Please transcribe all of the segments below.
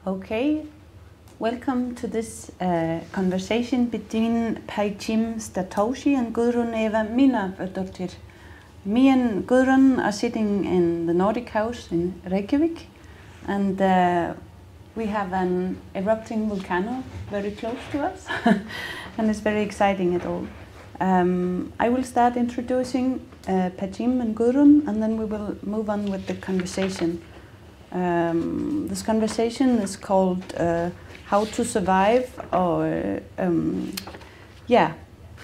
Okay, welcome to this conversation between Pajtim Statovci and Guðrún Eva Mínervudóttir. Me and Guðrún are sitting in the Nordic house in Reykjavik, and we have an erupting volcano very close to us, and it's very exciting at all. I will start introducing Pajtim and Guðrún, and then we will move on with the conversation. This conversation is called How to Survive, or yeah,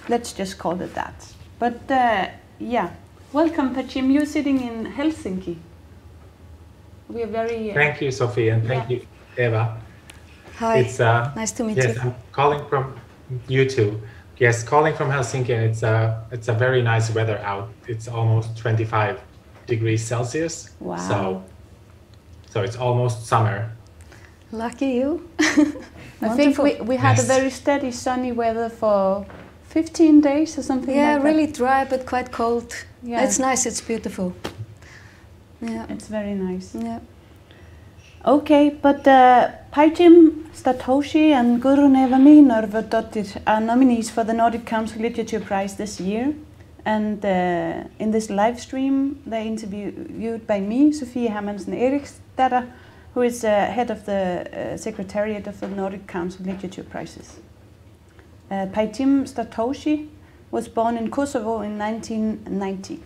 let's just call it that. But yeah, welcome Pajtim, you're sitting in Helsinki. We are very... Thank you, Sofie, and thank you, Eva. Hi, it's, nice to meet you. Yes, I'm calling from you too. Yes, calling from Helsinki, and it's a very nice weather out. It's almost 25 degrees Celsius. Wow. So it's almost summer. Lucky you. I think we had a very steady sunny weather for 15 days or something like that. Yeah, really dry but quite cold. Yeah. It's nice, it's beautiful. Yeah. It's very nice. Yeah. Okay, but Pajtim Statovci and Guðrún Eva Mínervudóttir are nominees for the Nordic Council Literature Prize this year. And in this live stream, they're interviewed by me, Sofie, Hermansen, Eriksdatter, who is head of the Secretariat of the Nordic Council Literature Prizes. Pajtim Statovci was born in Kosovo in 1990.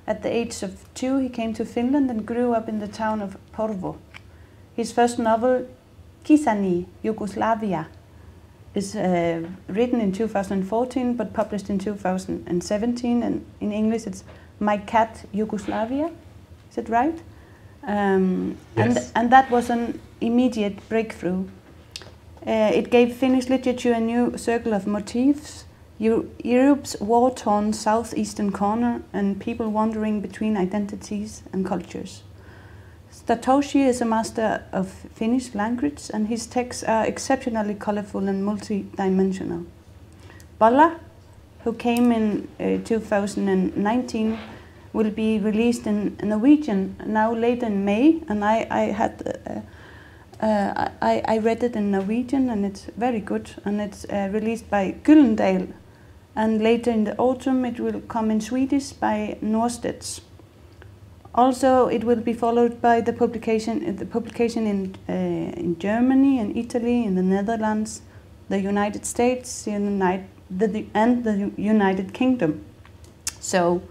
At the age of 2, he came to Finland and grew up in the town of Porvoo. His first novel, Kisani, Yugoslavia, is written in 2014 but published in 2017, and in English it's My Cat Yugoslavia. Is it right? Yes. And that was an immediate breakthrough. It gave Finnish literature a new circle of motifs, Europe's war-torn southeastern corner, and people wandering between identities and cultures. Statovci is a master of Finnish language, and his texts are exceptionally colorful and multi-dimensional. Båda, who came in 2019, will be released in Norwegian now later in May, and I read it in Norwegian, and it's very good, and it's released by Gyldendal, and later in the autumn it will come in Swedish by Rådets. Also, it will be followed by the publication in Germany, in Italy, in the Netherlands, the United States, and the United Kingdom. So,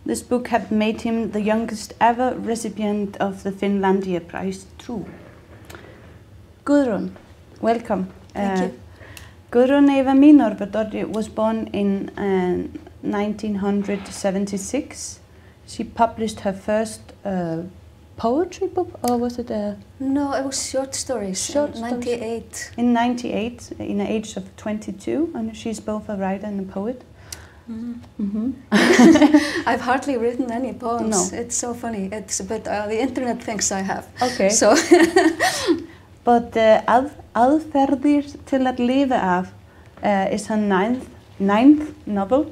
this book had made him the youngest ever recipient of the Finlandia Prize too. Guðrún, welcome. Thank you. Guðrún Eva Mínervudóttir was born in 1976. She published her first poetry book, or was it a... No, it was short stories. Short in 98. In 98, in the age of 22, and she's both a writer and a poet. Mm-hmm. I've hardly written any poems. No. It's so funny. It's but the internet thinks I have. Okay. So. But Aðferðir til að lifa af is her ninth novel,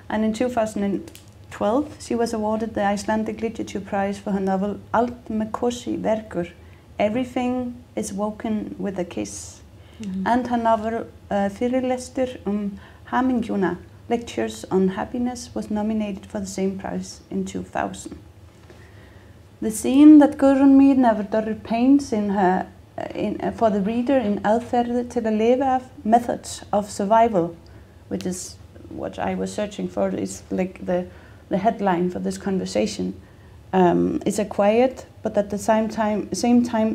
and in 2012 she was awarded the Icelandic Literature Prize for her novel Allt með kossi verkur, Everything is Woken with a Kiss. Mm-hmm. And her novel Fyrirlestur hamingjuna, Lectures on Happiness, was nominated for the same prize in 2000. The scene that Guðrún Mínervudóttir paints in her for the reader in Aðferðir til að lifa af, Methods of Survival, which is what I was searching for, is like the headline for this conversation. It's a quiet, but at the same time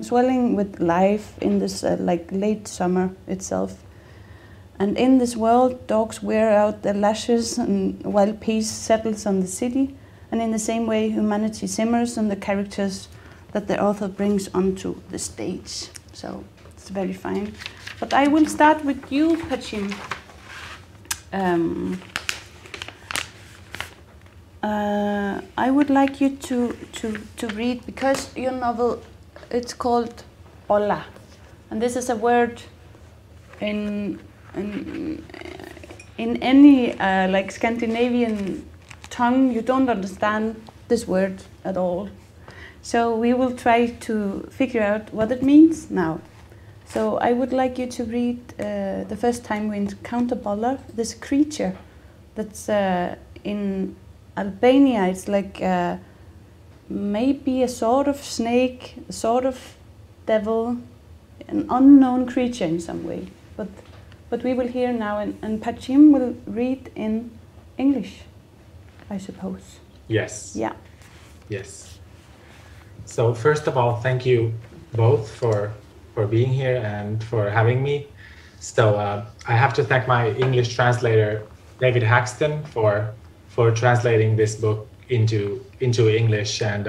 swelling with life in this like late summer itself. And in this world, dogs wear out their lashes, and while peace settles on the city, and in the same way, humanity simmers on the characters that the author brings onto the stage. So it's very fine. But I will start with you, Pajtim. I would like you to read, because your novel, it's called Båda, and this is a word in any like Scandinavian tongue you don't understand this word at all. So we will try to figure out what it means now. So I would like you to read the first time we encounter Bolla, this creature that's in Albania. It's like maybe a sort of snake, a sort of devil, an unknown creature in some way. But we will hear now, and Pajtim will read in English, I suppose. Yes. Yeah. Yes. So first of all, thank you both for being here and for having me. So I have to thank my English translator, David Haxton, for translating this book into English, and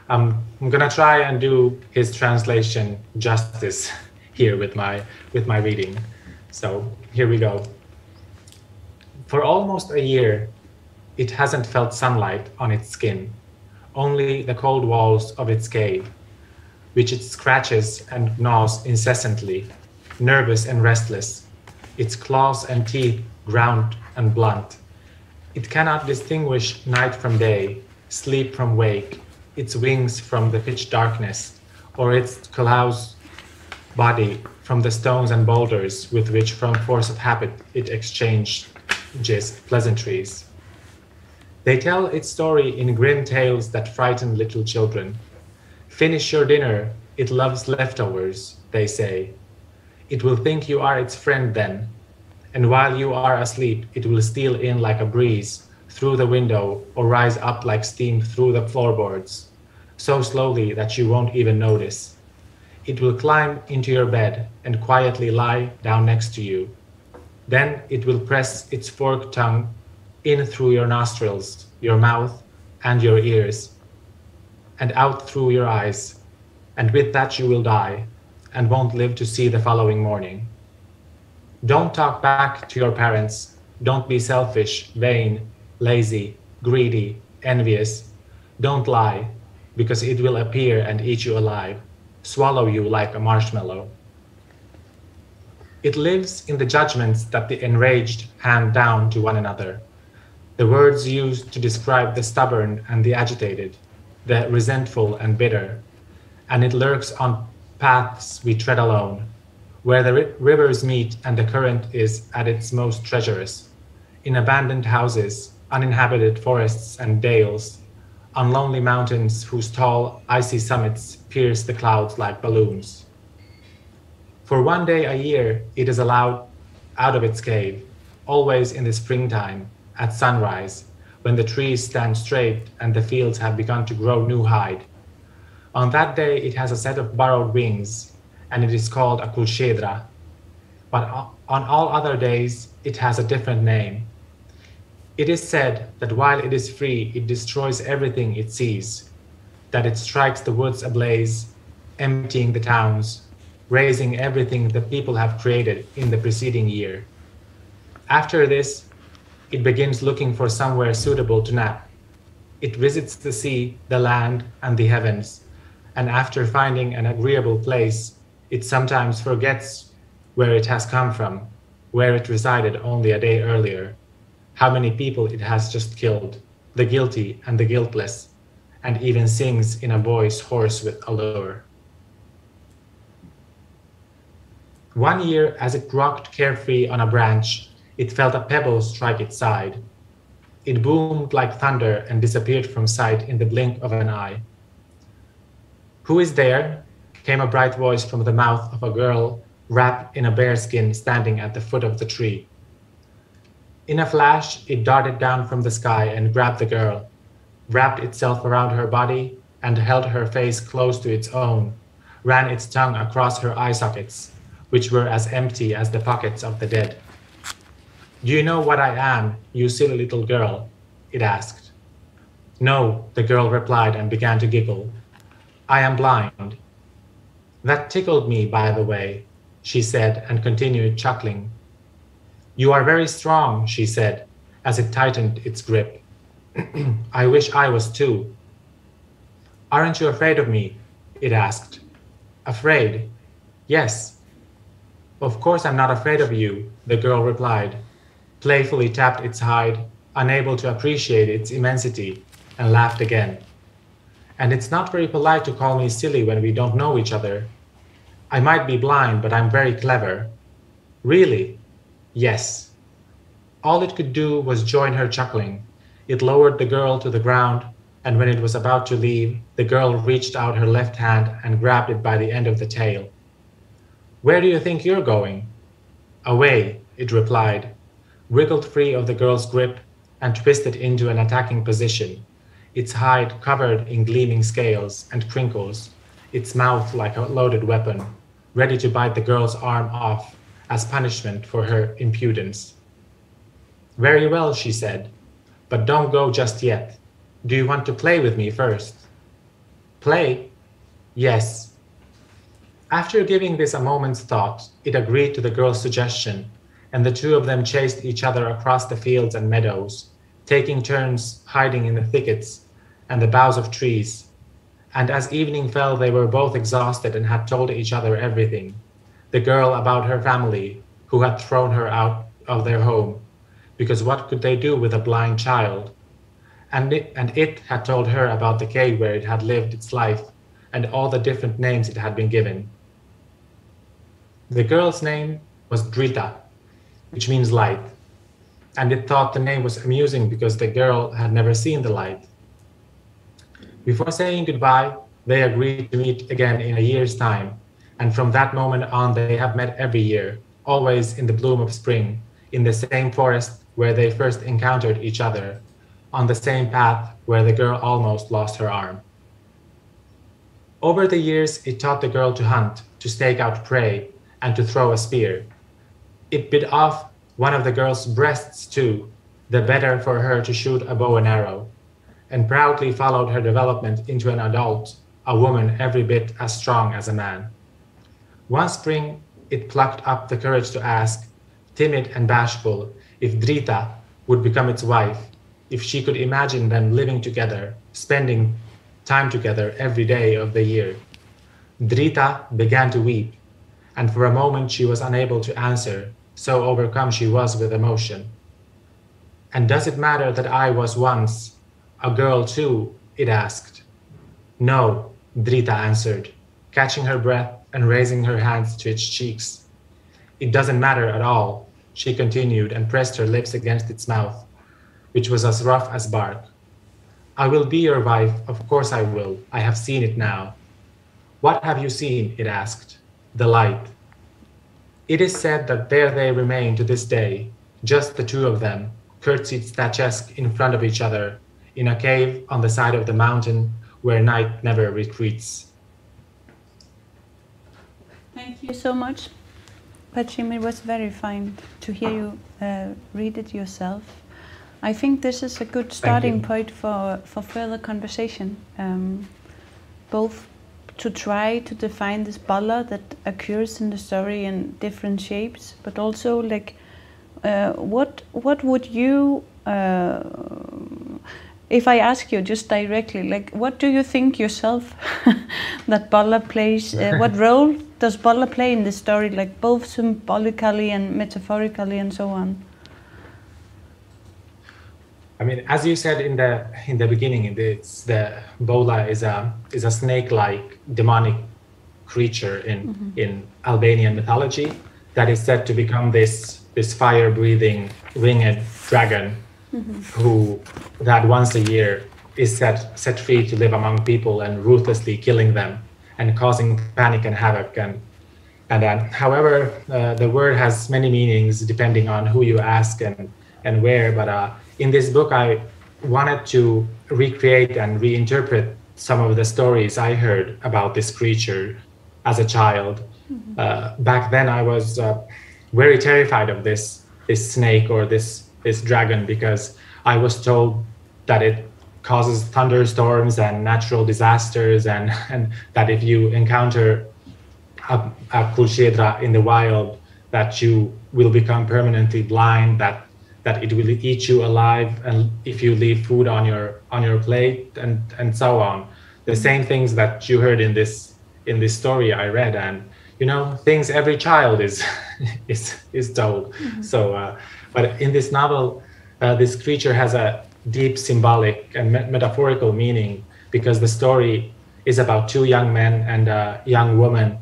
I'm gonna try and do his translation justice here with my reading. So here we go. For almost a year, it hasn't felt sunlight on its skin, only the cold walls of its cave, which it scratches and gnaws incessantly, nervous and restless, its claws and teeth ground and blunt. It cannot distinguish night from day, sleep from wake, its wings from the pitch darkness, or its callous body from the stones and boulders with which from force of habit it exchanges pleasantries. They tell its story in grim tales that frighten little children. Finish your dinner, it loves leftovers, they say. It will think you are its friend then, and while you are asleep, it will steal in like a breeze through the window or rise up like steam through the floorboards, so slowly that you won't even notice. It will climb into your bed and quietly lie down next to you. Then it will press its forked tongue in through your nostrils, your mouth, and your ears, and out through your eyes, and with that you will die, and won't live to see the following morning. Don't talk back to your parents. Don't be selfish, vain, lazy, greedy, envious. Don't lie, because it will appear and eat you alive, swallow you like a marshmallow. It lives in the judgments that the enraged hand down to one another, the words used to describe the stubborn and the agitated, the resentful and bitter, and it lurks on paths we tread alone, where the rivers meet and the current is at its most treacherous, in abandoned houses, uninhabited forests and dales, on lonely mountains whose tall, icy summits pierce the clouds like balloons. For one day a year, it is allowed out of its cave, always in the springtime, at sunrise, when the trees stand straight and the fields have begun to grow new hide. On that day, it has a set of burrowed wings, and it is called a kulshedra. But on all other days, it has a different name. It is said that while it is free, it destroys everything it sees, that it strikes the woods ablaze, emptying the towns, razing everything the people have created in the preceding year. After this, it begins looking for somewhere suitable to nap. It visits the sea, the land, and the heavens, and after finding an agreeable place, it sometimes forgets where it has come from, where it resided only a day earlier, how many people it has just killed, the guilty and the guiltless, and even sings in a voice hoarse with allure. One year, as it rocked carefree on a branch, it felt a pebble strike its side. It boomed like thunder and disappeared from sight in the blink of an eye. "Who is there?" came a bright voice from the mouth of a girl wrapped in a bearskin standing at the foot of the tree. In a flash, it darted down from the sky and grabbed the girl, wrapped itself around her body and held her face close to its own, ran its tongue across her eye sockets, which were as empty as the pockets of the dead. "Do you know what I am, you silly little girl?" it asked. "No," the girl replied and began to giggle. "I am blind." "That tickled me, by the way," she said, and continued chuckling. "You are very strong," she said, as it tightened its grip. "I wish I was too." "Aren't you afraid of me?" it asked. "Afraid? Yes." "Of course I'm not afraid of you," the girl replied, playfully tapped its hide, unable to appreciate its immensity, and laughed again. "And it's not very polite to call me silly when we don't know each other. I might be blind, but I'm very clever. Really? Yes. All it could do was join her chuckling. It lowered the girl to the ground, and when it was about to leave, the girl reached out her left hand and grabbed it by the end of the tail. Where do you think you're going? Away, it replied, wriggled free of the girl's grip and twisted into an attacking position, its hide covered in gleaming scales and crinkles, its mouth like a loaded weapon, ready to bite the girl's arm off as punishment for her impudence. Very well, she said, but don't go just yet. Do you want to play with me first? Play? Yes. After giving this a moment's thought, it agreed to the girl's suggestion, and the two of them chased each other across the fields and meadows, taking turns hiding in the thickets and the boughs of trees. And as evening fell, they were both exhausted and had told each other everything. The girl about her family, who had thrown her out of their home, because what could they do with a blind child? And it had told her about the cave where it had lived its life and all the different names it had been given. The girl's name was Drita, which means light, and it thought the name was amusing because the girl had never seen the light. Before saying goodbye, they agreed to meet again in a year's time, and from that moment on they have met every year, always in the bloom of spring, in the same forest where they first encountered each other, on the same path where the girl almost lost her arm. Over the years, it taught the girl to hunt, to stake out prey, and to throw a spear. It bit off one of the girl's breasts too, the better for her to shoot a bow and arrow, and proudly followed her development into an adult, a woman every bit as strong as a man. One spring, it plucked up the courage to ask, timid and bashful, if Drita would become its wife, if she could imagine them living together, spending time together every day of the year. Drita began to weep, and for a moment she was unable to answer, so overcome she was with emotion. And does it matter that I was once a girl too? It asked. No, Drita answered, catching her breath and raising her hands to its cheeks. It doesn't matter at all, she continued and pressed her lips against its mouth, which was as rough as bark. I will be your wife, of course I will. I have seen it now. What have you seen? It asked. The light. It is said that there they remain to this day, just the two of them, curtsied statuesque in front of each other, in a cave on the side of the mountain where night never retreats. Thank you so much, Pajtim. It was very fine to hear you read it yourself. I think this is a good starting point for further conversation, both to try to define this bolla that occurs in the story in different shapes, but also like what would you, if I ask you just directly, like what do you think yourself that bolla plays, what role does bolla play in the story, like both symbolically and metaphorically and so on? I mean, as you said in the beginning, the bolla is a snake-like demonic creature in Albanian mythology that is said to become this fire-breathing winged dragon who that once a year is set free to live among people and ruthlessly killing them and causing panic and havoc. However, the word has many meanings depending on who you ask and where, but in this book, I wanted to recreate and reinterpret some of the stories I heard about this creature as a child. Back then, I was very terrified of this snake or this dragon because I was told that it causes thunderstorms and natural disasters, and that if you encounter a kulchedra in the wild, that you will become permanently blind, that it will eat you alive, and if you leave food on your plate, and so on. The same things that you heard in this story I read, and things every child is told. So, but in this novel, this creature has a deep symbolic and metaphorical meaning because the story is about two young men and a young woman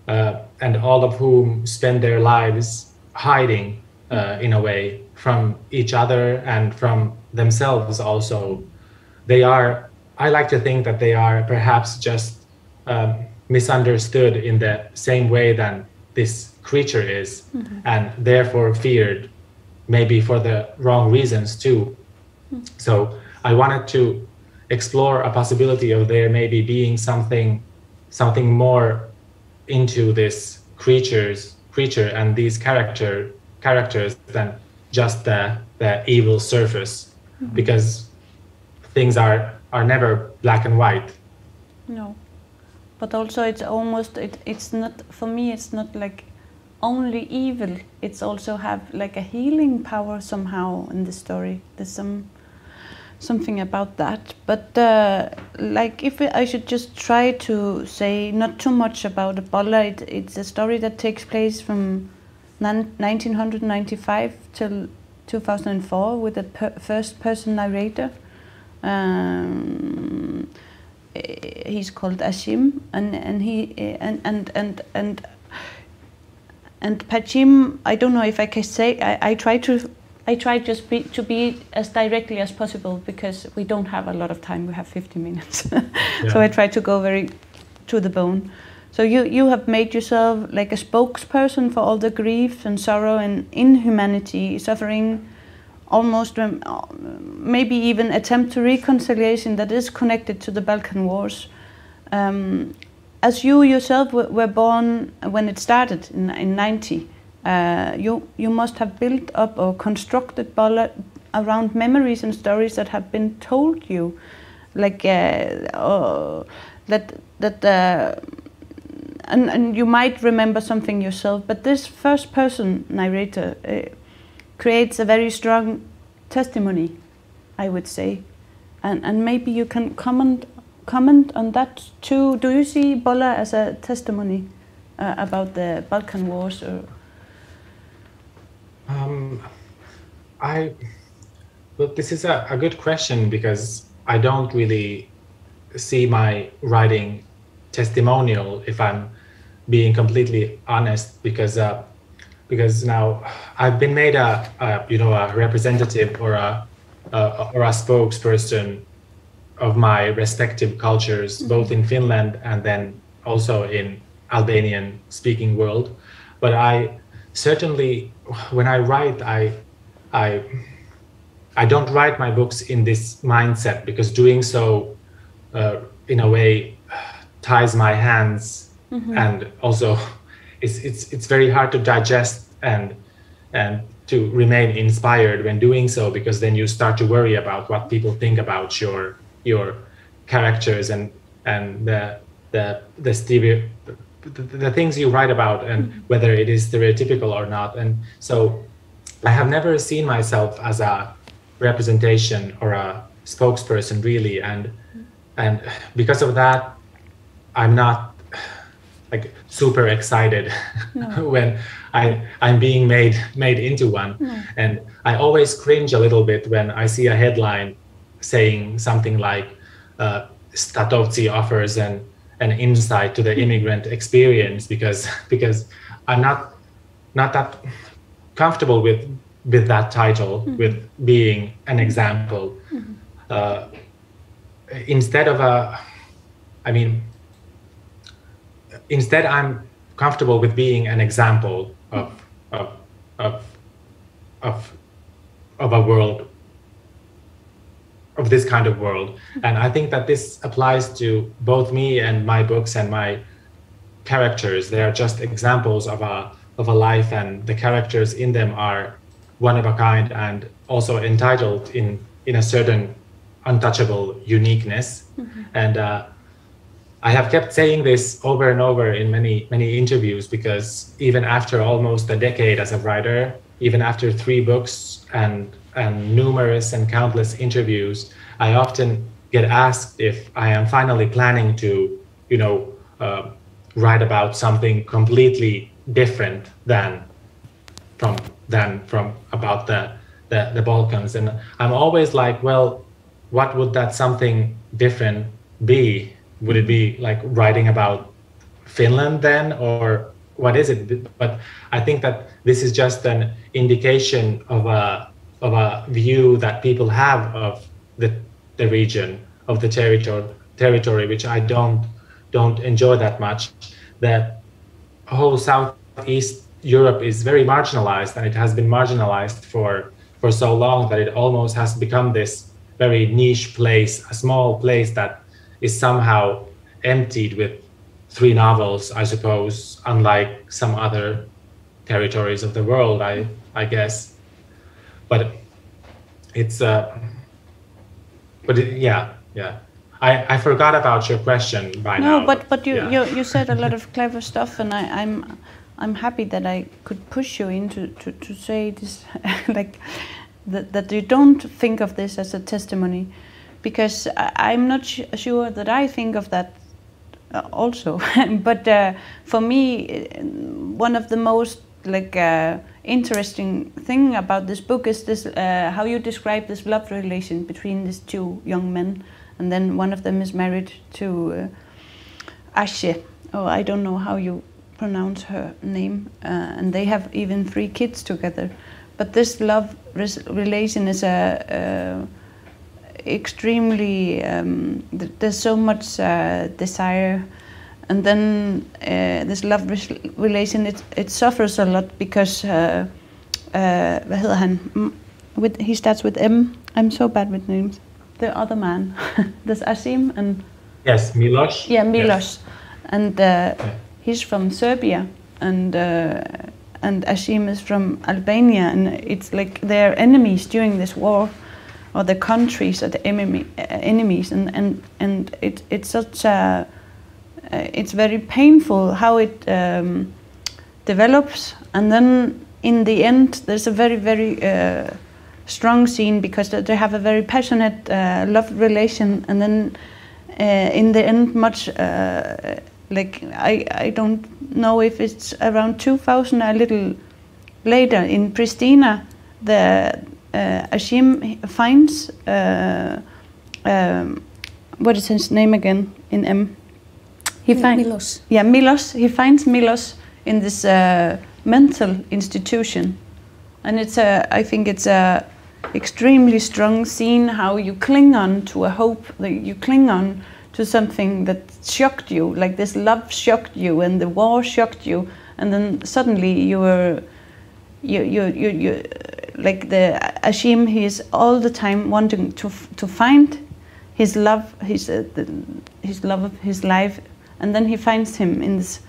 and all of whom spend their lives hiding in a way from each other and from themselves also. They are, I like to think that they are perhaps just misunderstood in the same way than this creature is, and therefore feared, maybe for the wrong reasons too. So I wanted to explore a possibility of there maybe being something more into this creature and these characters than just the evil surface, because things are never black and white. No, but also it's almost it's not, for me it's not like only evil, it's also have like a healing power somehow in the story. There's something about that, but like if I should just try to say not too much about Bolla, it's a story that takes place from 1995 till 2004 with a first person narrator. He's called Ashim, and Pajtim, I don't know if I can say, I try just to be as directly as possible, because we don't have a lot of time, we have 50 minutes. So I try to go very to the bone. So you have made yourself like a spokesperson for all the grief and sorrow and inhumanity, suffering, almost maybe even attempt to reconciliation that is connected to the Balkan Wars. As you yourself were born when it started in 90, you must have built up or constructed Bolla around memories and stories that have been told you, like and you might remember something yourself, but this first person narrator creates a very strong testimony, I would say, and maybe you can comment on that too. Do you see Bolla as a testimony about the Balkan Wars? Or? Well, this is a good question, because I don't really see my writing testimonial, if I'm being completely honest, because now I've been made a representative or a spokesperson of my respective cultures, both in Finland and then also in Albanian speaking world. But I certainly, when I write, I don't write my books in this mindset, because doing so in a way ties my hands, and also it's very hard to digest and to remain inspired when doing so, because then you start to worry about what people think about your characters and the things you write about, and whether it is stereotypical or not. And so I have never seen myself as a representation or a spokesperson, really, and because of that, I'm not like super excited when I'm being made into one. And I always cringe a little bit when I see a headline saying something like Statovci offers an insight to the immigrant experience, because I'm not that comfortable with that title, with being an example. Instead I'm comfortable with being an example of a world, of this kind of world. And I think that this applies to both me and my books and my characters. They are just examples of a life, and the characters in them are one of a kind and also entitled in a certain untouchable uniqueness. And I have kept saying this over and over in many interviews, because even after almost a decade as a writer, even after 3 books and numerous and countless interviews, I often get asked if I am finally planning to, write about something completely different than about the Balkans. And I'm always like, well, what would that something different be? Would it be like writing about Finland then, or what is it? But I think that this is just an indication of a view that people have of the region, of the territory, which I don't enjoy that much. The whole Southeast Europe is very marginalized, and it has been marginalized for so long that it almost has become this very niche place, a small place that is somehow emptied with 3 novels, I suppose, unlike some other territories of the world, I guess. But it's yeah. I forgot about your question by now. No, but you said a lot of clever stuff, and I'm happy that I could push you into to say this, like that you don't think of this as a testimony, because I'm not sure that I think of that also. But for me, one of the most interesting thing about this book is this how you describe this love relation between these 2 young men, and then one of them is married to Ashe. Oh, I don't know how you pronounce her name, and they have even 3 kids together. But this love relation is extremely, there's so much desire, and then this love relation, it suffers a lot because hvad hedder han? He starts with M. I'm so bad with names. The other man. There's Asim and... Yes, Milos. Yeah, Milos. Yes. And he's from Serbia, and Asim is from Albania, and it's like they're enemies during this war, or the countries are the enemies, and it's such a it's very painful how it develops, and then in the end there's a very strong scene because they have a very passionate love relation, and then in the end much I don't know if it's around 2000, a little later in Pristina, the Asim finds what is his name again in M? He finds Milos. Yeah, Milos. He finds Milos in this mental institution, and it's I think it's a extremely strong scene how you cling on to a hope, that you cling on to something that shocked you, like this love shocked you and the war shocked you, and then suddenly you like the Asim, he is all the time wanting to find his love, his love of his life, and then he finds him in this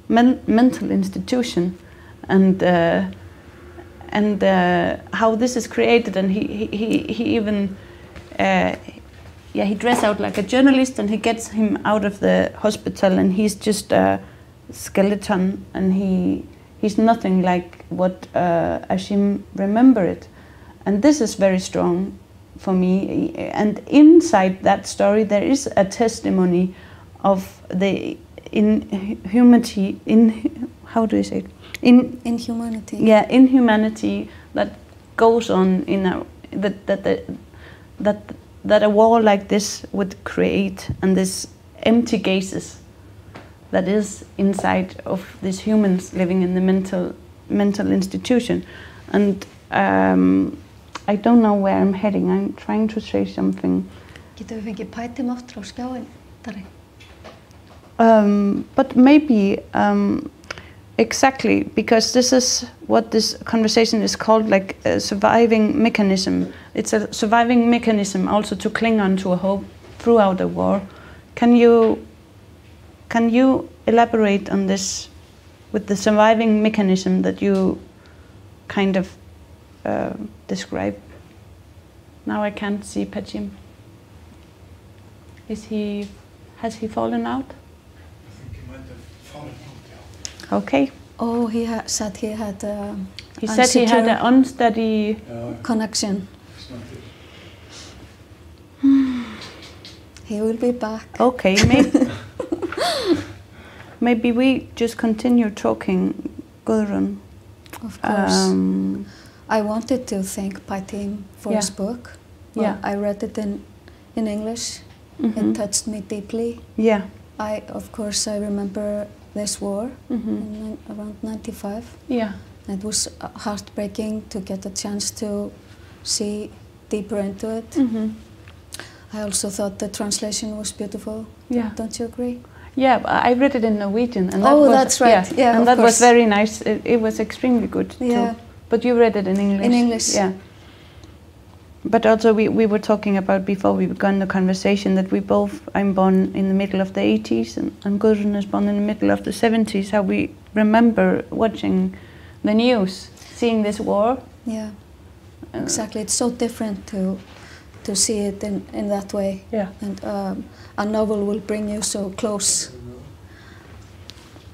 mental institution, and how this is created, and he even he dresses out like a journalist, and he gets him out of the hospital, and he's just a skeleton, and he's nothing like what Asim remembered, and this is very strong for me. And inside that story there is a testimony of the inhumanity, how do you say it? Inhumanity. Yeah, inhumanity that goes on in that a war like this would create, and this empty gases that is inside of these humans living in the mental institution. And I don't know where I'm heading. I'm trying to say something. Getum við fengið Pajtim aftur á skjáin, Dari? But maybe exactly, because this is what this conversation is called, like a surviving mechanism. It's a surviving mechanism also to cling on to a hope throughout the war. Can you elaborate on this with the surviving mechanism that you kind of describe? Now I can't see Pajtim. Has he fallen out? I think he might have fallen out, yeah. Okay. Oh, he said he had he said he had an unsteady connection. He will be back. Okay, maybe we just continue talking, Guðrún. Of course. I wanted to thank Pajtim for his book. Well, I read it in English. Mm-hmm. It touched me deeply. Yeah. Of course, I remember this war in around 95. Yeah. It was heartbreaking to get a chance to see deeper into it. I also thought the translation was beautiful. Yeah. Don't you agree? Yeah, I read it in Norwegian, and that oh, was, that's right. Yeah, and of that course. was very nice. It was extremely good. Yeah. Too. But you read it in English. In English. Yeah. But also we were talking about before we began the conversation that I'm born in the middle of the 80s and Guðrún is born in the middle of the 70s, how we remember watching the news, seeing this war. Yeah, exactly. It's so different to see it in that way. Yeah. And a novel will bring you so close.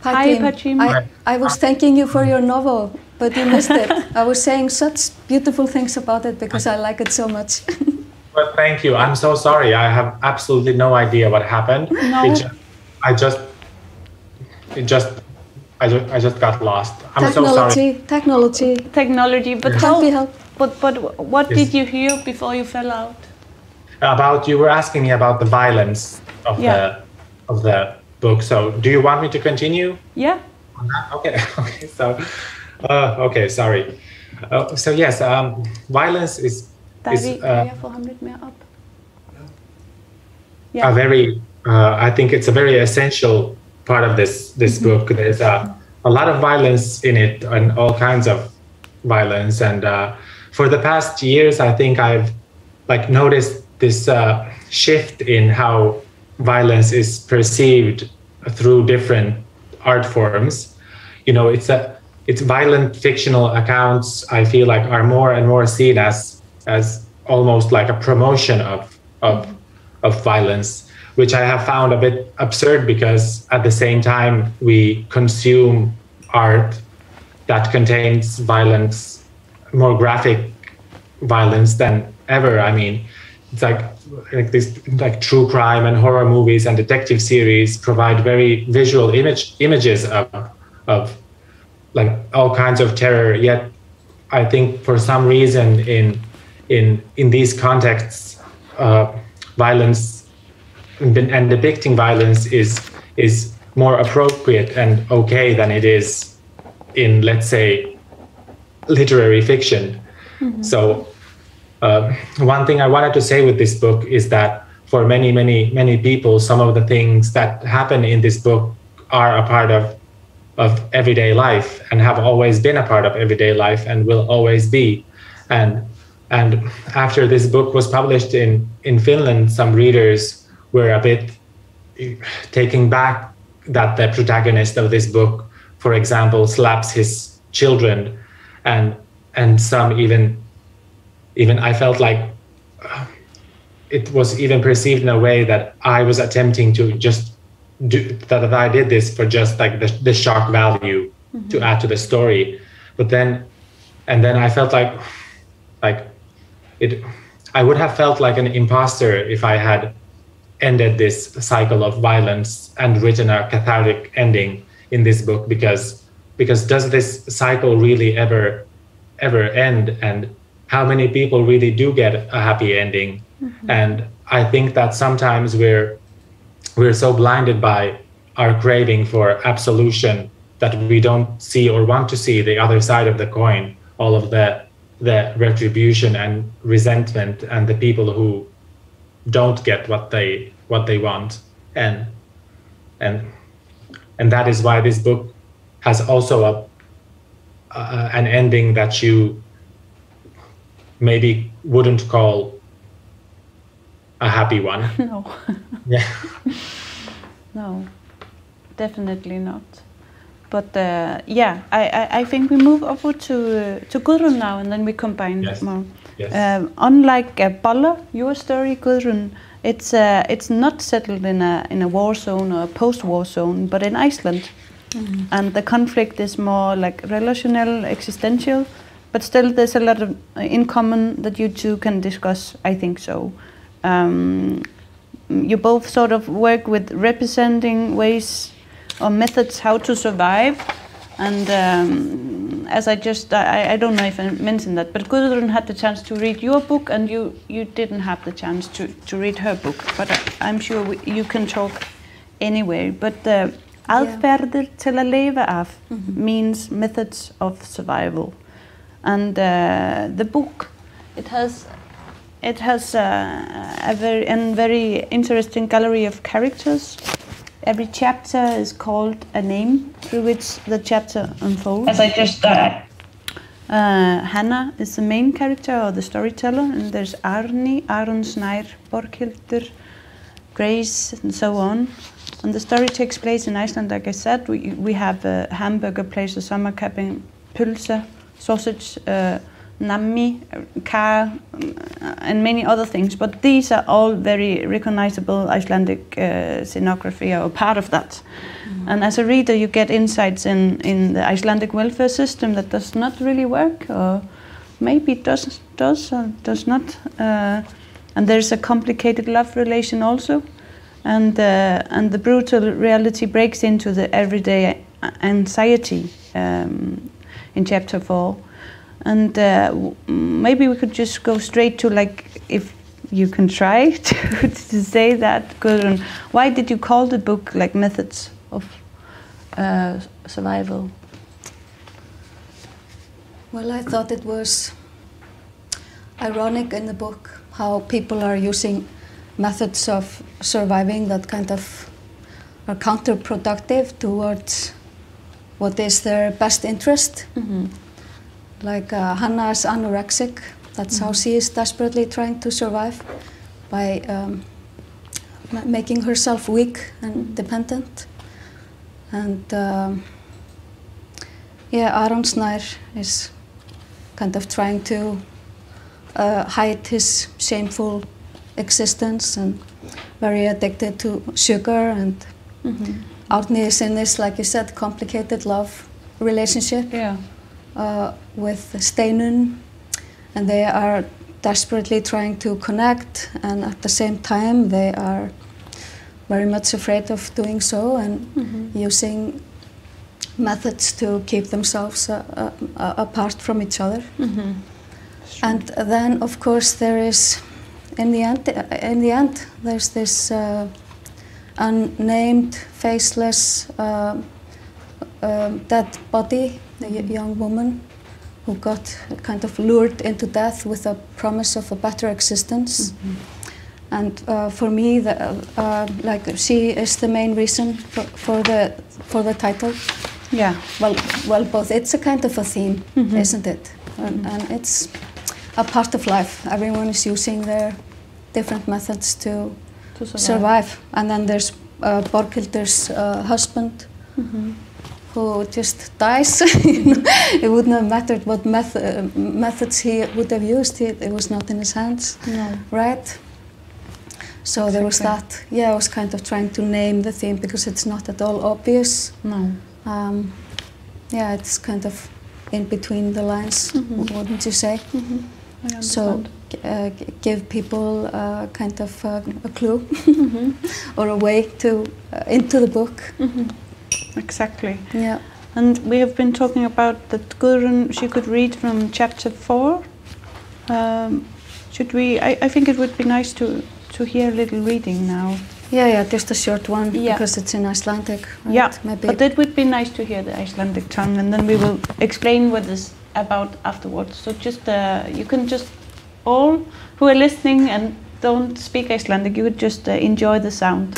Hi, Pajtim. I was thanking you for your novel, but you missed it. I was saying such beautiful things about it because I like it so much. Well, thank you. I'm so sorry. I have absolutely no idea what happened. No. I just got lost. I'm so sorry. Technology. But can't be helped. But what did you hear before you fell out? You were asking me about the violence of the book. So do you want me to continue? Yeah. Okay. Okay. Sorry. So yes, violence is a very. I think it's a very essential part of this book. There's a lot of violence in it, and all kinds of violence. And for the past years, I think I've noticed this shift in how violence is perceived through different art forms. You know, it's violent fictional accounts, I feel like, are more and more seen as almost like a promotion of violence, which I have found a bit absurd, because at the same time we consume art that contains violence, more graphic violence than ever. I mean, it's like this true crime and horror movies and detective series provide very visual images of like all kinds of terror. Yet I think for some reason in these contexts, violence and depicting violence is more appropriate and okay than it is in, let's say, literary fiction. So one thing I wanted to say with this book is that for many people, some of the things that happen in this book are a part of everyday life and have always been a part of everyday life and will always be. And after this book was published in Finland, some readers were a bit taken back that the protagonist of this book, for example, slaps his children, and some even I felt like it was even perceived in a way that I was attempting to just that I did this for just like the shock value to add to the story. But then I felt like I would have felt like an imposter if I had ended this cycle of violence and written a cathartic ending in this book, because does this cycle really ever end, and how many people really do get a happy ending? And I think that sometimes we're so blinded by our craving for absolution that we don't see or want to see the other side of the coin, all of the retribution and resentment and the people who don't get what they want. And that is why this book has also an ending that you maybe wouldn't call a happy one. No. Yeah. No, definitely not. But I think we move over to Guðrún now, and then we combine more. Yes. Unlike Bolla, your story, Guðrún, it's not settled in a war zone or a post-war zone, but in Iceland, and the conflict is more like relational, existential. But still, there's a lot of in common that you two can discuss. I think so. You both sort of work with representing ways or methods how to survive, and as I don't know if I mentioned that, but Guðrún had the chance to read your book, and you didn't have the chance to read her book. But I'm sure you can talk anyway. But Aðferðir til að lifa af means methods of survival. And the book, it has a very interesting gallery of characters. Every chapter is called a name through which the chapter unfolds. As I just said. Hannah is the main character or the storyteller, and there's Arni, Aron, Snær, Borghildur, Grace, and so on. And the story takes place in Iceland, like I said. We have a hamburger place, a summer cabin, pulsa, sausage, nammi, car, and many other things. But these are all very recognizable Icelandic scenography or part of that. And as a reader, you get insights in the Icelandic welfare system that does not really work, or maybe it does or does not. And there's a complicated love relation also. And the brutal reality breaks into the everyday anxiety in chapter 4. And maybe we could just go straight to, like, if you can try to say that, Guðrún, why did you call the book like Methods of Survival? Well, I thought it was ironic in the book how people are using methods of surviving that kind of are counterproductive towards what is their best interest. Like Hannah is anorexic. That's how she is desperately trying to survive, by making herself weak and dependent. And Aron Snær is kind of trying to hide his shameful existence and very addicted to sugar. And Árni is in this, like you said, complicated love relationship. With Steinunn, and they are desperately trying to connect, and at the same time they are very much afraid of doing so, and using methods to keep themselves apart from each other. And then, of course, there is, in the end, there's this unnamed, faceless, dead body. The young woman who got kind of lured into death with a promise of a better existence. And for me, like, she is the main reason for the title. Yeah. Well, both. It's a kind of a theme, isn't it? And it's a part of life. Everyone is using their different methods to survive. And then there's Borghildur's husband, who just dies. It wouldn't have mattered what methods he would have used. It was not in his hands, right? So there was that. Yeah, I was kind of trying to name the theme because it's not at all obvious. No. Yeah, it's kind of in between the lines, wouldn't you say? So give people kind of a clue or a way to into the book. Exactly. Yeah. And we have been talking about that Guðrún, she could read from chapter 4. Should we? I think it would be nice to hear a little reading now. Yeah, just a short one, because it's in Icelandic. Right? Yeah, maybe. But it would be nice to hear the Icelandic tongue, and then we will explain what it's about afterwards. So just you can just, all who are listening and don't speak Icelandic, you would just enjoy the sound.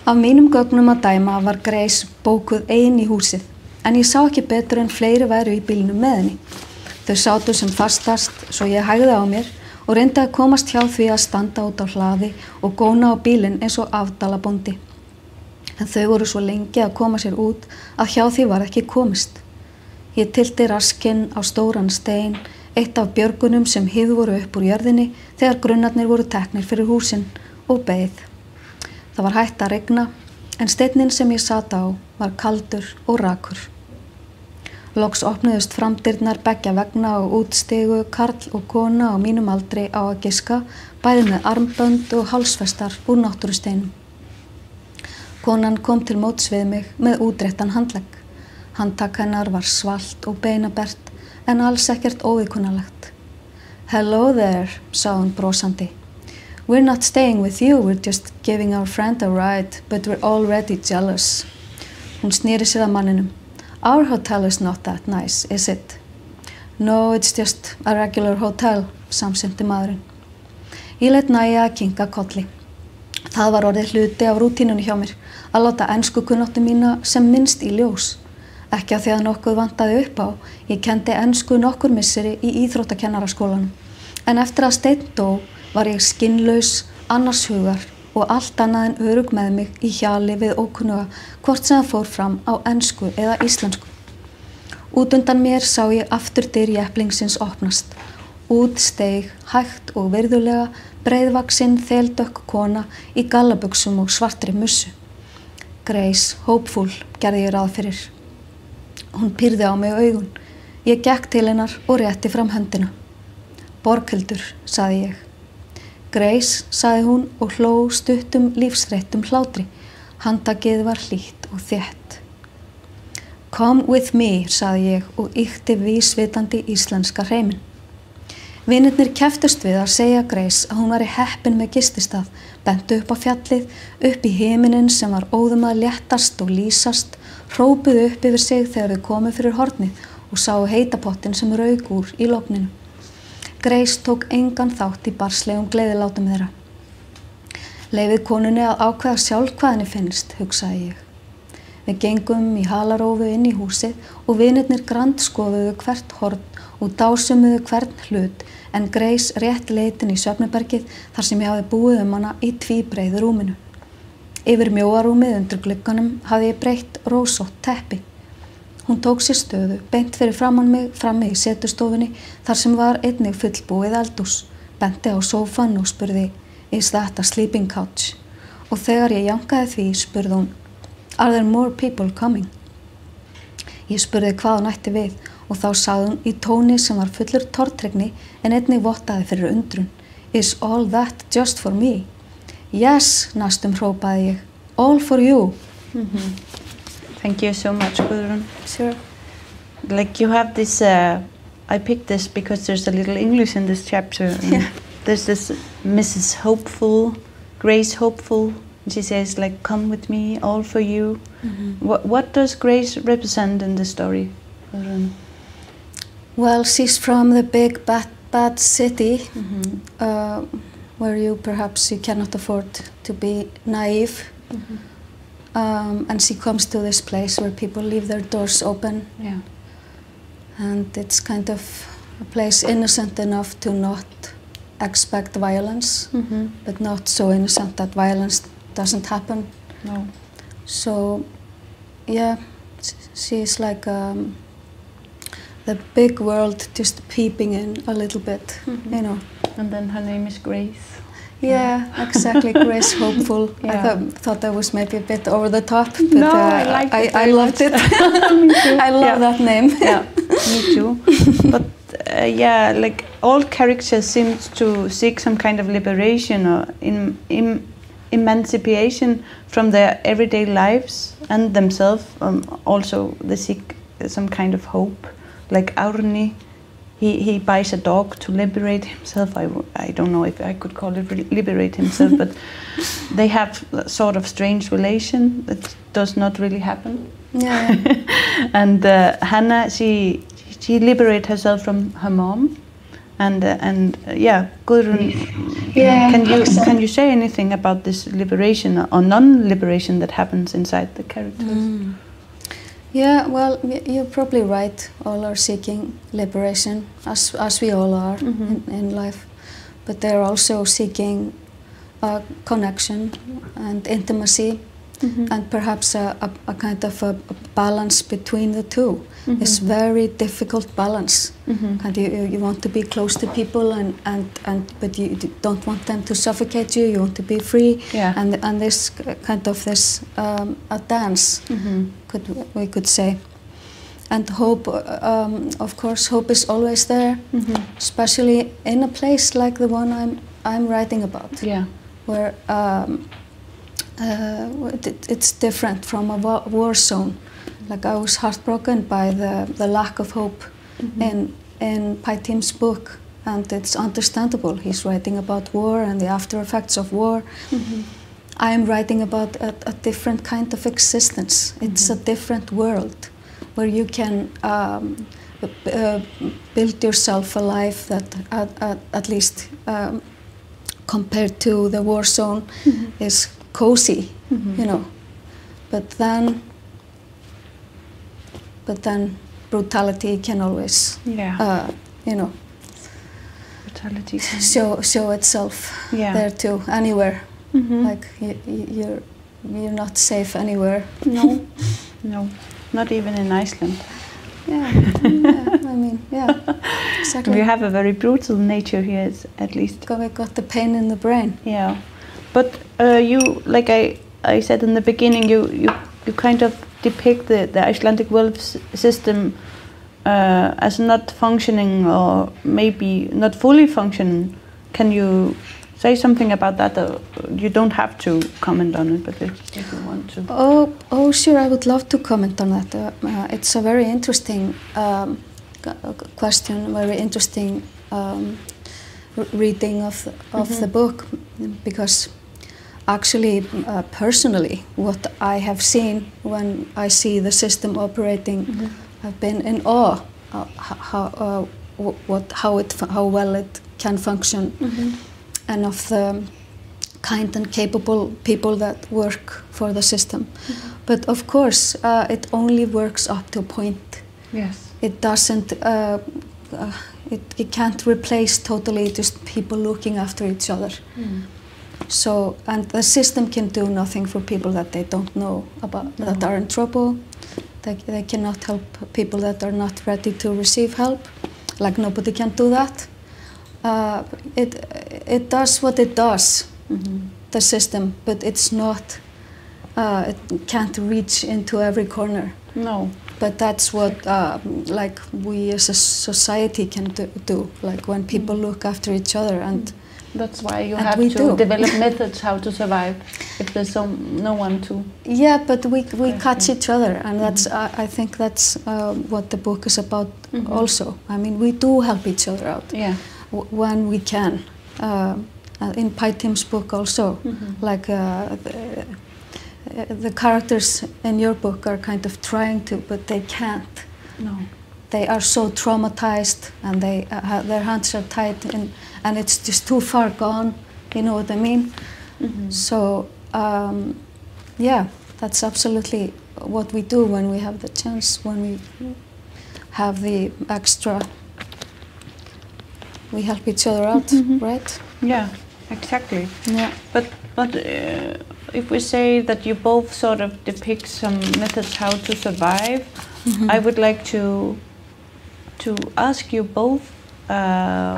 Af mínum gögnum að dæma var Grace bókuð ein í húsið, en ég sá ekki betur en fleiri væru í bílnum með henni. Þau sátu sem fastast, svo ég hægði á mér og reyndi að komast hjá því að standa út á hlaði og góna á bílinn eins og afdalabóndi. En þau voru svo lengi að koma sér út að hjá því var ekki komist. Ég tylti raskinn á stóran stein, eitt af björgunum sem híð voru upp úr jörðinni þegar grunnarnir voru teknir fyrir húsin, og beið. Það var hætt að rigna, en steinninn sem ég sat á var kaldur og rakur. Loks opnuðust framdyrnar beggja vegna og útstigu karl og kona á mínum aldri á að giska, bæði með armbönd og hálsfestar úr náttúrusteinum. Konan kom til móts við mig með útréttan handlegg. Handtak hennar var svalt og beinabert, en alls ekkert óviðkunnalegt. Hello there, sagði hún brosandi. We're not staying with you, we're just giving our friend a ride, but we're already jealous. Hún sneri sér að manninum. Our hotel is not that nice, is it? No, it's just a regular hotel, samsinnti maðurinn. Ég lét nægja að kinka kolli. Það var orðið hluti af rútínunni hjá mér að láta enskukunnáttu mína sem minnst í ljós. Ekki af því að nokkuð vantaði upp á, ég kenndi ensku nokkur misseri í íþróttakennaraskólanum. En eftir að Steinn dó var ég skinnlaus, annars hugar og allt annað en örugg með mig í hjali við ókunnuga, hvort sem það fór fram á ensku eða íslensku. Út undan mér sá ég aftur dyr jepplingsins opnast. Út steig, hægt og virðulega, breiðvaxin, þeldökk kona í gallabuxum og svartri mussu. Grace, hopeful, gerði ég ráð fyrir. Hún pírði á mig augun. Ég gekk til hennar og rétti fram höndina. Borghildur, sagði ég. Grace, sagði hún og hló stuttum lífsreittum hlátri. Handtakið var hlýtt og þétt. Come with me, sagði ég og ýkti vísvitandi íslenska hreiminn. Vinirnir keftust við að segja Grace að hún væri heppin með gististað, bentu upp á fjallið, upp í himininn sem var óðum að léttast og lýsast, hrópuðu upp yfir sig þegar þau komu fyrir hornið og sáu heitapottin sem rauk úr í logninu. Grace tók engan þátt í barslegum gleðilátum þeirra. Leyfið konunni að ákveða sjálf hvað henni finnst, hugsaði ég. Við gengum í halarófu inn í húsið og vinirnir grandskoðuðu hvert horn og dásumuðu hvern hlut, en Grace rétt leitin í svefnherbergið þar sem ég hafði búið hana í tvíbreiðu rúminu. Yfir mjóarúmið undir glugganum hafði ég breytt rósótt teppi. Hún tók sér stöðu, beint fyrir framan mig, frammi í setustofunni, þar sem var einnig fullbúið eldhús, benti á sófann og spurði, is that a sleeping couch? Og þegar ég jankaði því, spurði hún, are there more people coming? Ég spurði hvað hún ætti við og þá sagði hún í tóni sem var fullur tortryggni en einnig vottaði fyrir undrun, is all that just for me? Yes, næstum hrópaði ég, all for you. Thank you so much, Guðrún. Sure. Like you have this, I picked this because there's a little English in this chapter. Yeah. There's this Mrs. Hopeful, Grace Hopeful. She says like, come with me, all for you. What does Grace represent in the story, Guðrún? Well, she's from the big bad city, where you cannot afford to be naive. And she comes to this place where people leave their doors open. Yeah. And it's kind of a place innocent enough to not expect violence, but not so innocent that violence doesn't happen. No. So, yeah, she's like the big world just peeping in a little bit, you know. And then her name is Grace. Yeah, exactly, Grace Hopeful. Yeah. I thought that was maybe a bit over the top, but no, I liked it. I loved it. Me too. I love that name. Yeah, me too. But yeah, like all characters seem to seek some kind of liberation or emancipation from their everyday lives and themselves. Also, they seek some kind of hope. Like Árni, he buys a dog to liberate himself. I don't know if I could call it liberate himself, but they have a sort of strange relation that does not really happen. Yeah. And Hannah, she liberates herself from her mom, and yeah, Guðrún. Yeah. Can you say anything about this liberation or non-liberation that happens inside the characters? Yeah, well, you're probably right. All are seeking liberation, as we all are in life. But they're also seeking connection and intimacy, and perhaps a kind of a balance between the two. It's very difficult balance. And you want to be close to people, but you don't want them to suffocate you. You want to be free, and this kind of a dance, we could say. And hope, of course, hope is always there, especially in a place like the one I'm writing about. Yeah. Where it's different from a war zone. Like I was heartbroken by the lack of hope in Pajtim's book, and it's understandable. He's writing about war and the after effects of war. I am writing about a different kind of existence. It's a different world where you can build yourself a life that at least compared to the war zone is cozy, you know. But then brutality can always, you know, brutality can show itself there too, anywhere. Like you're not safe anywhere. No, no, not even in Iceland. Yeah, I mean, exactly. We have a very brutal nature here, at least. We got the pain in the brain. Yeah, but you, like I said in the beginning, you kind of depict the Icelandic world system as not functioning, or maybe not fully functioning. Can you say something about that? You don't have to comment on it, but if you want to. Oh, sure, I would love to comment on that. It's a very interesting question, very interesting reading of the book, because actually, personally, what I have seen when I see the system operating, I've been in awe how well it can function, and of the kind and capable people that work for the system. But of course, it only works up to a point. Yes. It doesn't. It can't replace totally just people looking after each other. So, and the system can do nothing for people that they don't know about, that are in trouble. They cannot help people that are not ready to receive help. Like, nobody can do that. It does what it does, the system, but it's not. It can't reach into every corner. No. But that's what, like, we as a society can do. Like, when people look after each other, and that's why you have to develop methods how to survive if there's no one to. Yeah, but we catch each other, and that's I think that's what the book is about. Also, I mean, we do help each other out when we can. In Pajtim's book also, like the characters in your book are kind of trying to, but they can't. No. They are so traumatized, and they their hands are tied, and it's just too far gone. You know what I mean? So, yeah, that's absolutely what we do when we have the chance, when we have the extra. We help each other out, right? Yeah, exactly. Yeah. But if we say that you both sort of depict some methods how to survive, I would like to ask you both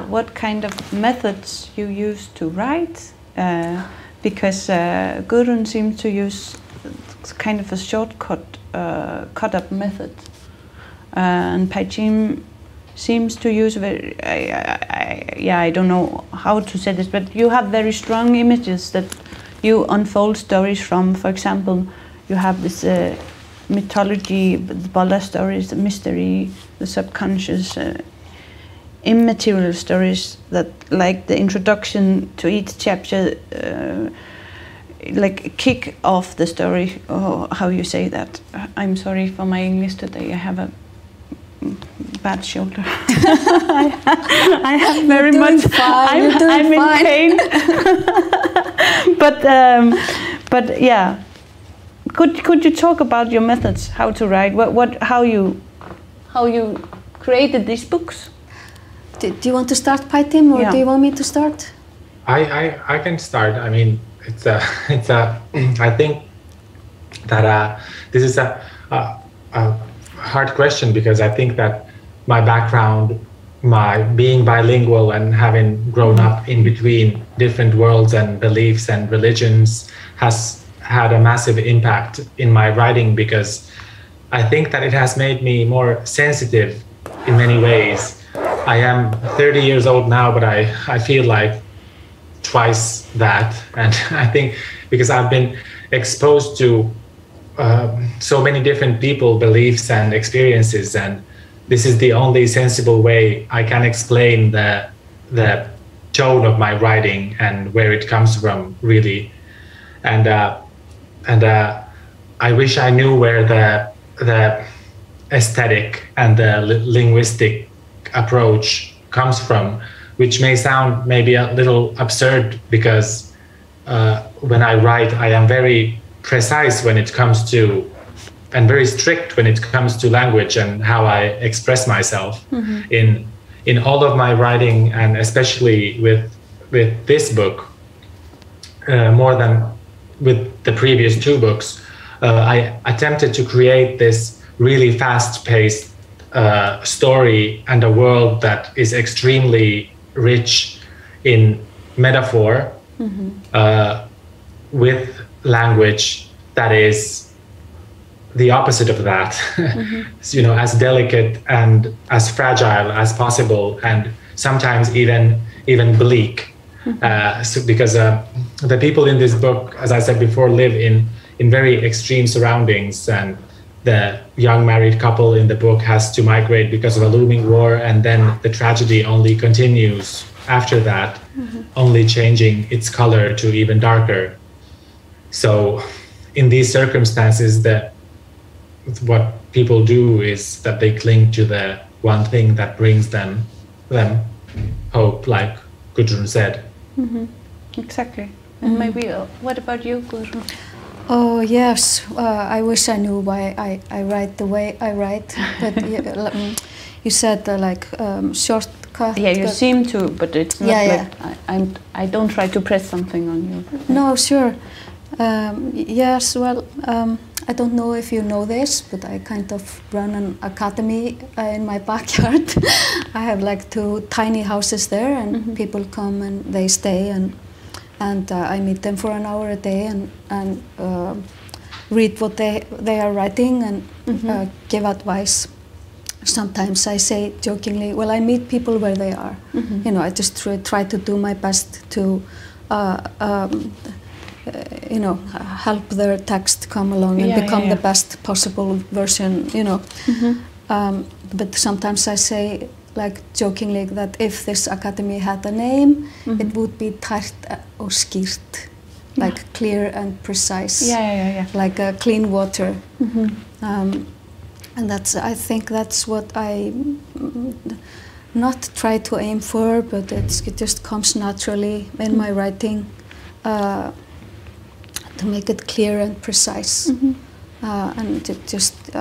what kind of methods you use to write, because Guðrún seems to use kind of a shortcut, cut-up method, and Pajtim seems to use very, I don't know how to say this, but you have very strong images that you unfold stories from. For example, you have this mythology, the båda stories, the mystery, the subconscious, immaterial stories that, like the introduction to each chapter, like kick off the story, or how you say that. I'm sorry for my English today, I have a bad shoulder. I have very much. I'm in pain. but yeah, could you talk about your methods, how to write? How you created these books? Do you want to start, Pajtim, or do you want me to start? I can start. I mean, I think that this is a hard question, because I think that my background, my being bilingual and having grown up in between different worlds and beliefs and religions, has had a massive impact in my writing, because I think that it has made me more sensitive in many ways. I am 30 years old now, but I feel like twice that, and I think because I've been exposed to so many different people, beliefs and experiences, and this is the only sensible way I can explain the the tone of my writing and where it comes from, really. And I wish I knew where the aesthetic and the linguistic approach comes from, which may sound maybe a little absurd, because when I write, I am very precise when it comes to, and very strict when it comes to language and how I express myself. In all of my writing, and especially with this book, more than with the previous two books, I attempted to create this really fast-paced story and a world that is extremely rich in metaphor, with language that is the opposite of that, you know, as delicate and as fragile as possible, and sometimes even bleak. Because the people in this book, as I said before, live in very extreme surroundings, and the young married couple in the book has to migrate because of a looming war, and then the tragedy only continues after that, only changing its color to even darker. So in these circumstances, what people do is that they cling to the one thing that brings them hope, like Guðrún said. Exactly. And maybe, what about you, Guðrún? Oh yes, I wish I knew why I write the way I write. But you said shortcut. Yeah, you seem to, but it's not I don't try to press something on you. No, sure. Yes, well, I don't know if you know this, but I kind of run an academy in my backyard. I have like 2 tiny houses there, and people come and they stay, and I meet them for an hour a day and read what they are writing and give advice. Sometimes I say jokingly, well, I meet people where they are. You know, I just try to do my best to you know, help their text come along and become the best possible version, you know. But sometimes I say, like jokingly, that if this academy had a name, it would be tært og skýrt, like clear and precise, like clean water. And I think that's what I not try to aim for, but it just comes naturally in my writing. To make it clear and precise, and to just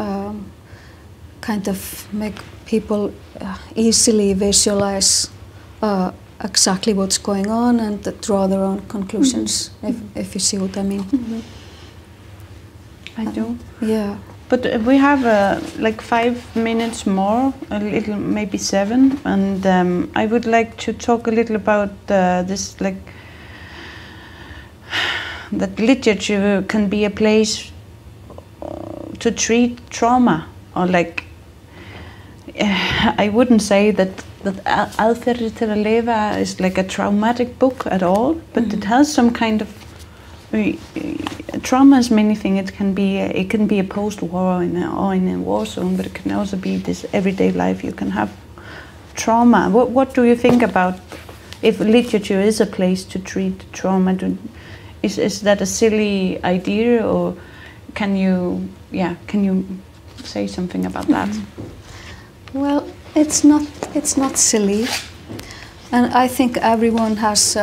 kind of make people easily visualize exactly what's going on and draw their own conclusions, if you see what I mean. I do. Yeah. But we have like 5 minutes more, a little, maybe 7, and I would like to talk a little about this, like, that literature can be a place to treat trauma, or like, I wouldn't say that Aðferðir til að lifa is like a traumatic book at all, but it has some kind of trauma is many things. It can be a post-war or in a war zone, but it can also be this everyday life. You can have trauma. What do you think about if literature is a place to treat trauma? Is that a silly idea, or can you say something about that? Well, it's not silly, and I think everyone has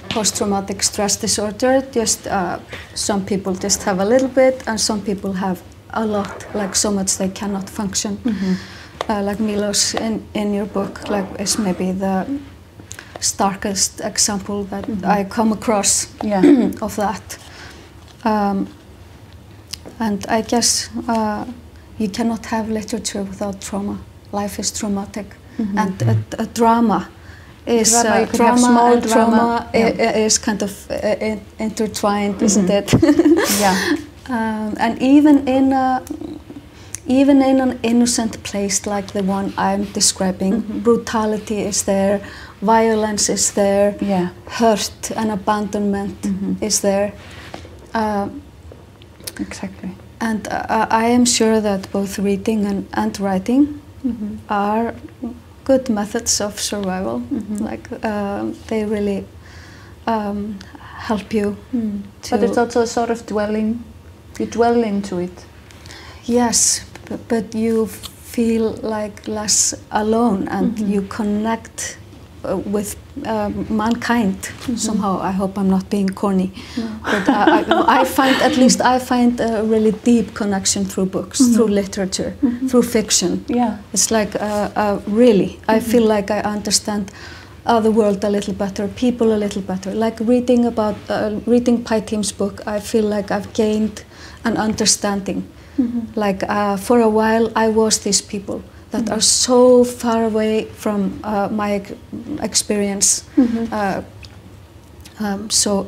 post-traumatic stress disorder. Just some people just have a little bit, and some people have a lot, like so much they cannot function. Like Milos in your book, like is maybe the starkest example that I come across of that. And I guess you cannot have literature without trauma. Life is traumatic, and a drama is trauma and trauma is kind of intertwined, isn't it? And even in an innocent place like the one I'm describing, brutality is there, violence is there, hurt and abandonment is there. Exactly. And I am sure that both reading and writing are good methods of survival. Like they really help you. To But it's also a sort of dwelling. You dwell into it. Yes, but you feel like less alone, and you connect with mankind somehow. I hope I'm not being corny, but I find a really deep connection through books, through literature, through fiction. Yeah, it's like really, I feel like I understand the world a little better, people a little better. Like reading Pajtim's book, I feel like I've gained an understanding. Like for a while, I was these people that are so far away from my experience. So,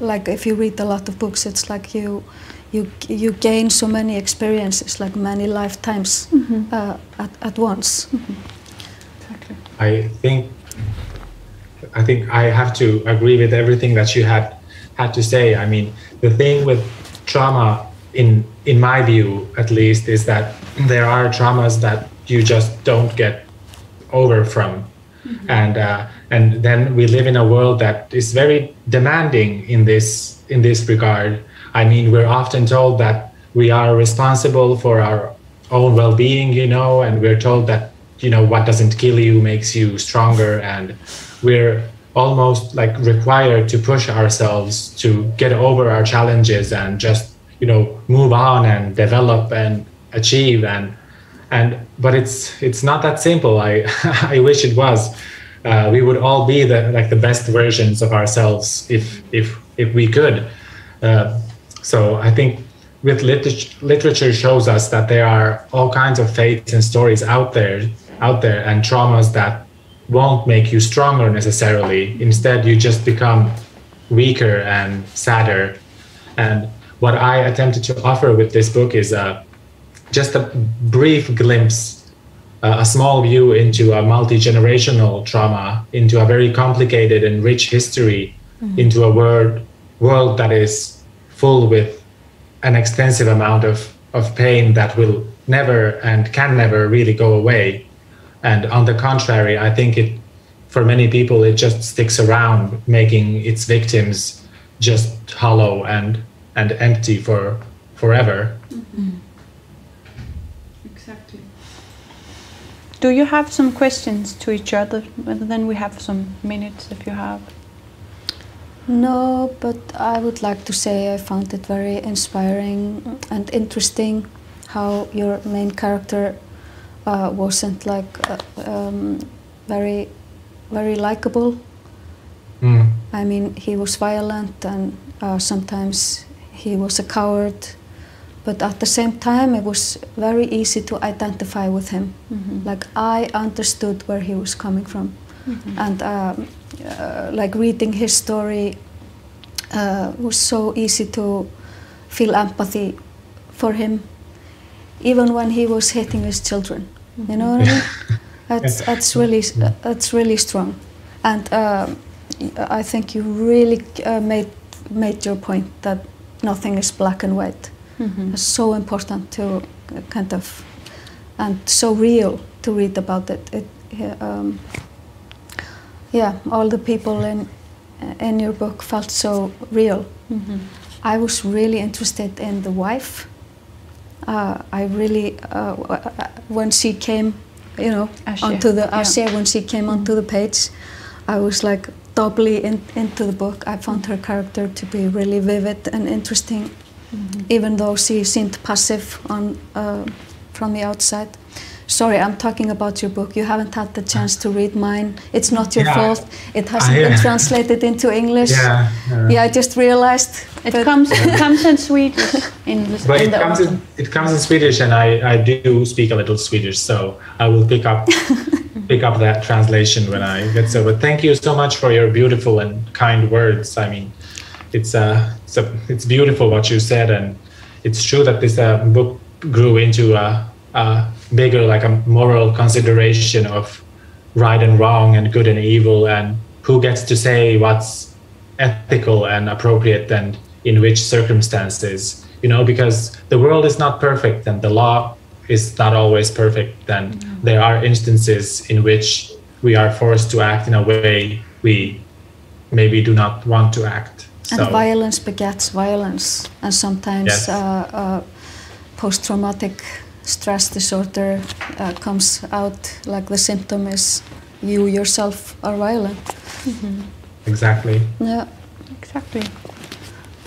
like if you read a lot of books, it's like you gain so many experiences, like many lifetimes at once. exactly. I think I have to agree with everything that you had to say. I mean, the thing with trauma, in my view at least, is that there are traumas that you just don't get over from, and then we live in a world that is very demanding in this regard. I mean, we're often told that we are responsible for our own well-being, and we're told that what doesn't kill you makes you stronger, and we're almost like required to push ourselves to get over our challenges and just move on and develop and achieve, but it's not that simple. I wish it was. We would all be the best versions of ourselves if we could. So I think with literature shows us that there are all kinds of fates and stories out there and traumas that won't make you stronger necessarily. Instead, you just become weaker and sadder. And what I attempted to offer with this book is just a brief glimpse, a small view into a multi-generational trauma, into a very complicated and rich history, into a world that is full with an extensive amount of pain that will never and can never really go away. And on the contrary, I think for many people, it just sticks around, making its victims just hollow and empty forever. Exactly. Do you have some questions to each other? Then we have some minutes if you have. No, but I would like to say I found it very inspiring and interesting how your main character wasn't like very likable. I mean, he was violent and sometimes he was a coward, but at the same time it was very easy to identify with him. Like I understood where he was coming from, and like reading his story was so easy to feel empathy for him, even when he was hitting his children. You know what I mean? That's really strong, and I think you really made your point that nothing is black and white. It's so important to kind of, and so real to read about it. Yeah, all the people in your book felt so real. I was really interested in the wife. I really, when she came, onto the Asya, when she came onto the page, I was like doubly into the book. I found her character to be really vivid and interesting, even though she seemed passive from the outside. Sorry, I'm talking about your book. You haven't had the chance to read mine. It's not your fault. It hasn't been translated into English. Yeah, I just realized. It comes in Swedish. But it comes in Swedish, and I do speak a little Swedish, so I will pick up that translation when I get so. But thank you so much for your beautiful and kind words. I mean, it's beautiful what you said, and it's true that this book grew into a bigger, like a moral consideration of right and wrong and good and evil, and who gets to say what's ethical and appropriate and in which circumstances, because the world is not perfect and the law is not always perfect, then there are instances in which we are forced to act in a way we maybe do not want to act. And violence begets violence, and sometimes post-traumatic stress disorder comes out like the symptom is you yourself are violent. Exactly. Yeah. Exactly.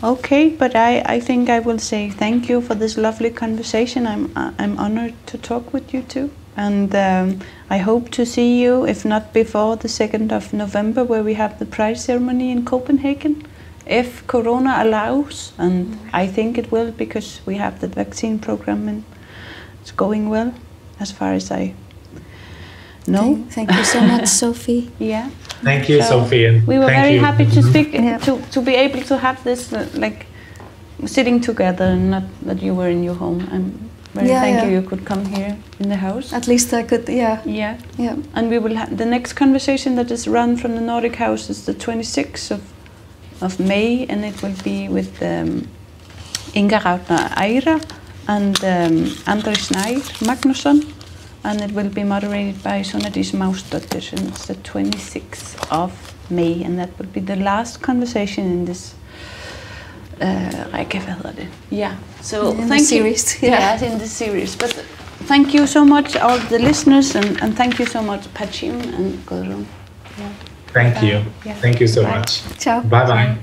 Okay, but I think I will say thank you for this lovely conversation. I'm honored to talk with you too, and I hope to see you, if not before the 2nd of November, where we have the prize ceremony in Copenhagen, if Corona allows, and I think it will, because we have the vaccine program and it's going well, as far as I know. Thank you so much, Sofie. Yeah. Thank you, Sofie. And we were very happy to speak, Yeah. to be able to have this like sitting together, and not that you were in your home. I'm very thankful you could come here in the house. At least I could, yeah. And we will have the next conversation that is run from the Nordic House is the 26th of May, and it will be with Inga Rautner Eira and Andri Snær Magnusson, and it will be moderated by Sonadís Másdóttir, and it's the 26th of May, and that will be the last conversation in this So in thank the series. you. Yes, in the series. But thank you so much, all the listeners, and thank you so much, Pajtim and Guðrún. thank you. Yeah. Thank you so Bye. much. Ciao. Bye-bye.